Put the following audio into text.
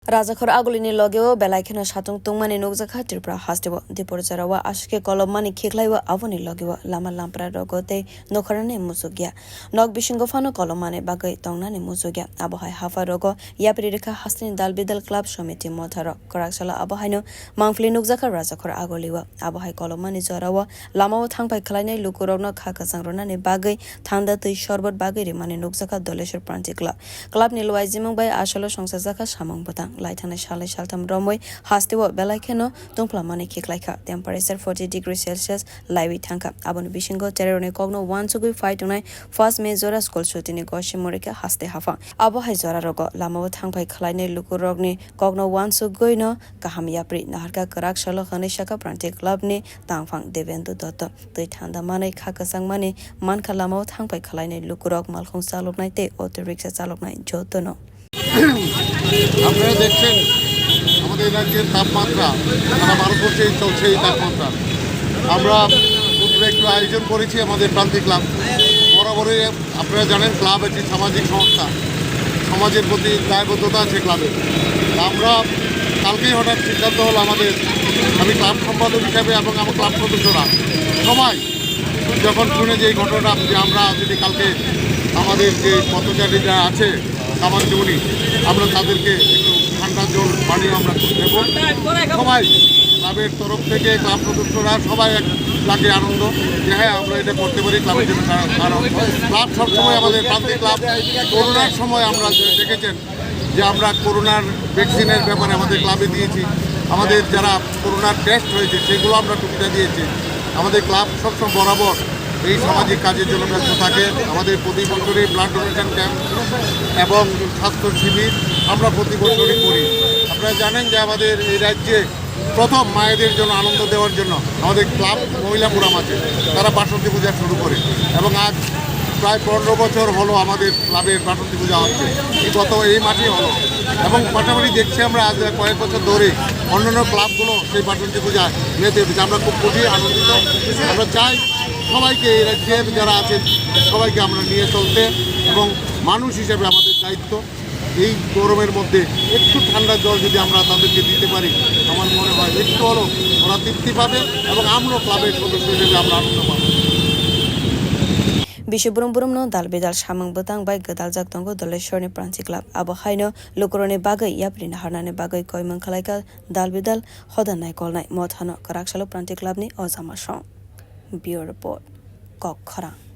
rajakhor aguli logeo belaikeno satung tungmani nungjak tripura hastebo diporjarawa ashke kolomani khiklaiwa avoni logeo lama lampra rogote nokharane musugya nok bisingo fano kolomane bagai tongnani musugya abohai hafa rogo yapri rekha hastini dalbidal club somiti motharo koraksala abohaino mangfli nungjak rajakhor aguliwa abohai kolomani jorawa lama thangphang khwlainai lukurogno khakasangrona bagai thanda tui sorbot bagai rimani nungjak Dhaleshwar Prantik club ni luajimung bai asalo songsajaka samang botang laithana salai saltam romoi hastewo belaikeno tungplamani khiklaika temperature 40 degrees Celsius laiwi thangka aboni bisingo terone kogno 1 phai tunai first May jora school shotini goshimorika haste hafa abo hai jora rogo lama thangphai khwlainai lukurogni kogno 1 no kaham yapri naharka kwrak salo khane Prantik club ni tangphang Dibendu dutta tui thanda manai khakasang mani mankha lama thangphai khwlainai lukurog malkhong saloknai te auto rickshaw saloknai jotono আপনারা দেখছেন আমাদের রাজ্যের তাপমাত্রা সারা ভারতবর্ষেই চলছে এই তাপমাত্রা। আমরা পূর্বে একটু আয়োজন করেছি আমাদের প্রান্তিক ক্লাব। বরাবরই আপনারা জানেন ক্লাব একটি সামাজিক সংস্থা, সমাজের প্রতি দায়বদ্ধতা আছে ক্লাবের। আমরা কালকেই হঠাৎ সিদ্ধান্ত হলো আমি ক্লাব সম্পাদক হিসাবে এবং আমার ক্লাব সদস্যরা সবাই যখন শুনে যে এই ঘটনাটা যে আমরা যদি কালকে আমাদের যে পথচারীরা আছে সামানজীবনী আমরা তাদেরকে একটু ঠান্ডা জল পানীয় আমরা দেব। সবাই ক্লাবের তরফ থেকে ক্লাব সদস্যরা সবাই এক লাগে আনন্দ যে হ্যাঁ আমরা এটা করতে পারি ক্লাবের জন্য। কারণ ক্লাব সবসময় আমাদের প্রান্তিক ক্লাব করোনার সময় আমরা দেখেছেন যে আমরা করোনার ভ্যাকসিনের ব্যাপারে আমাদের ক্লাবে দিয়েছি। আমাদের যারা করোনার টেস্ট হয়েছে সেগুলো আমরা সুবিধা দিয়েছি। আমাদের ক্লাব সবসময় বরাবর এই সামাজিক কাজের জন্য ব্যস্ত থাকে। আমাদের প্রতি বছরই ব্লাড ডোনেশন ক্যাম্প এবং স্বাস্থ্য শিবির আমরা প্রতি বছরই করি। আপনারা জানেন যে আমাদের এই রাজ্যে প্রথম মায়েদের জন্য আনন্দ দেওয়ার জন্য আমাদের ক্লাব মহিলা ফোরাম আছে, তারা বাসন্তী পূজা শুরু করে এবং আজ প্রায় 15 বছর হলো আমাদের ক্লাবের বাসন্তী পূজা হচ্ছে। এই মাঠে হলো এবং পাশাপাশি দেখছি আমরা আজ কয়েক বছর ধরে অন্যান্য ক্লাবগুলো সেই বাসন্তী পূজা মেতে উঠেছে। আমরা খুব খুবই আনন্দিত। আমরা চাই সবাইকে এই রাজ্যের যারা আছেন সবাইকে আমরা নিয়ে চলতে এবং মানুষ হিসেবে আমাদের দায়িত্ব এই গরমের মধ্যে একটু ঠান্ডা জল যদি আমরা তাদেরকে দিতে পারি আমার মনে হয় একটু হলো ওরা তৃপ্তি পাবে এবং আমরাও ক্লাবের সদস্য হিসেবে আমরা আনন্দ পাবো। Bishuburum no dalbidal samang botang bai gadal jak tongo Dhaleshwar ni Prantik club abo haino lukurone bagai yaprin harnane bagai koimang khalaika dalbidal hodanai kolnai mothano kwrak salo Prantik club ni ozama song. Bureau report. Khwlainai.